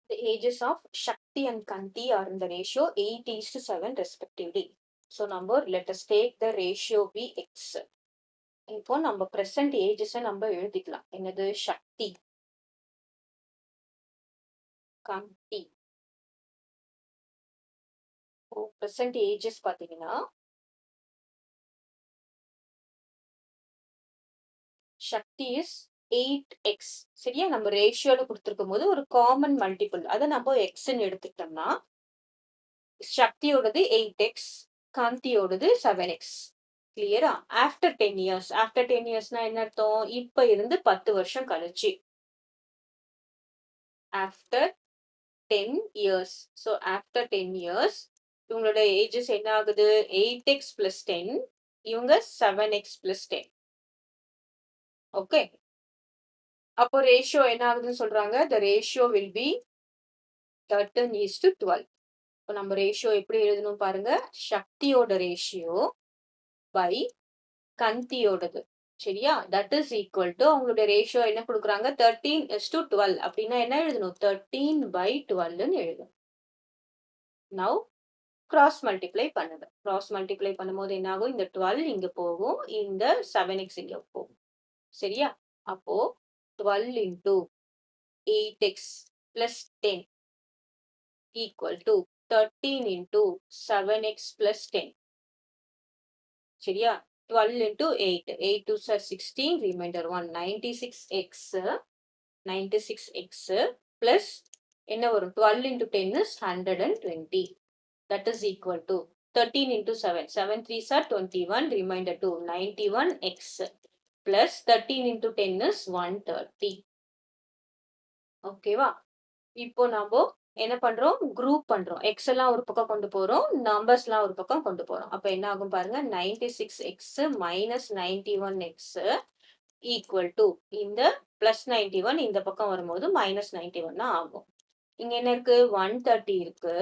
The ages of Shakti and Kanti are in the ratio 8:7 respectively. So number, let us take the ratio be x. இப்போ நம்ம present ages நம்ம எழுதிக்கலாம். என்னது Shakti, Kanti. present ages பாத்தீங்கன்னா Shakti is 8x. சரியா? நம்ம ரேஷியோல கொடுத்திருக்கும் போது ஒரு காமன் மல்டிபிள் அதை நம்ம எக்ஸ்ன்னு எடுத்துக்கிட்டோம்னா சக்தியோடது 8x, காந்தியோடது 7x. கிளியரா? After 10 years. ஆஃப்டர் 10 இயர்ஸ்னா என்ன அர்த்தம்? இப்ப இருந்து 10 வருஷம் கழிச்சு. After 10 years. So after 10 years இவங்களோட ஏஜஸ் என்ன ஆகுது? 8x plus 10, இவங்க 7x plus 10. ஓகே, அப்போ ரேஷியோ என்ன ஆகுதுன்னு சொல்றாங்க? the ratio will be 13:12. இப்போ நம்ம ரேஷியோ எப்படி எழுதணும் பாருங்க. சக்தியோட ரேஷியோ பை கந்தியோடது. சரியா? தட் இஸ் ஈக்குவல் டு அவங்களுடைய ரேஷியோ என்ன கொடுக்குறாங்க? 13:12. அப்படின்னா என்ன எழுதணும்? 13/12 எழுதணும். நவ் கிராஸ் மல்டிப்ளை பண்ணுங்க. கிராஸ் மல்டிப்ளை பண்ணும்போது என்ன ஆகும்? இந்த 12 இங்க போகும், இந்த 7x இங்க போகும். சரியா? அப்போ 12 into 8x plus 10 equal to 13 into 7x plus 10. சரியா? 12 into 8. 8 2s are 16, remainder 1. 96x. 96x plus என்ன வரும்? 12 into 10 is 120. That is equal to 13 into 7. 7 3s are 21, remainder 2. 91x plus 13 into 10 is 130. ஓகேவா? இப்போ நாம என்ன பண்றோம்? குரூப் பண்றோம். எக்ஸ் எல்லாம் ஒரு பக்கம் கொண்டு போறோம், நம்பர்ஸ் எல்லாம் ஒரு பக்கம் கொண்டு போறோம். அப்ப என்ன ஆகும் பாருங்க? 96x minus 91x equal to இந்த பிளஸ் 91 இந்த பக்கம் வரும்போது மைனஸ் 91 தான் ஆகும். இங்க என்ன இருக்கு? 130 இருக்கு.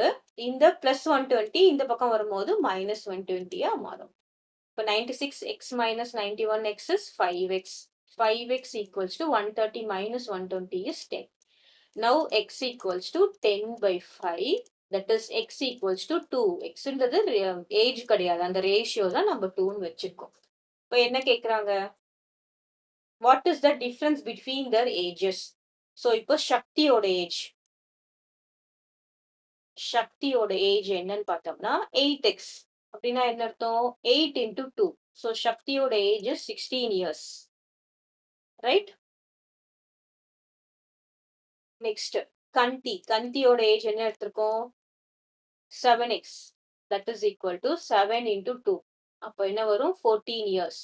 இந்த பிளஸ் 120 இந்த பக்கம் வரும்போது மைனஸ் 120 மாறும். இப்போ 96x minus 91x is 5x. 5x equals to 130 minus 120 is 10. Now x equals to 10/5. That is x equals to 2. xன்றது age கிடையாது, அந்த ரேஷியோ தான் நம்ம 2ன்னு வச்சிருக்கோம். இப்போ என்ன கேக்குறாங்க? What is the difference between their ages? So இப்போ சக்தியோட ஏஜ். சக்தியோட ஏஜ் என்னன்னு பார்த்தோம்னா 8x. அப்படின்னா என்ன அர்த்தம்? 8 into 2. So சக்தியோட age 16 years. Right? Next, Kanthi. கந்தியோட ஏஜ் என்ன எடுத்திருக்கோம்? 7x. That is equal to 7 into 2. அப்போ என்ன வரும்? 14 years.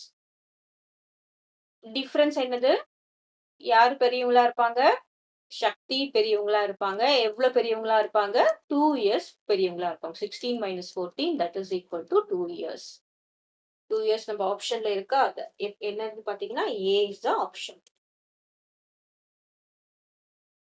டிஃபரன்ஸ் என்னது? யார் பெரியவங்களா இருப்பாங்க? சக்தி பெரியவங்களா இருப்பாங்க. எவ்வளவு பெரியவங்களா இருப்பாங்க? 2 years பெரியவங்களா இருப்பாங்க. 16 minus 14, that is equal to 2 years. 2 years நம்ம ஆப்ஷன்ல இருக்கா? அது என்னன்னு பாத்தீங்கன்னா A is the option.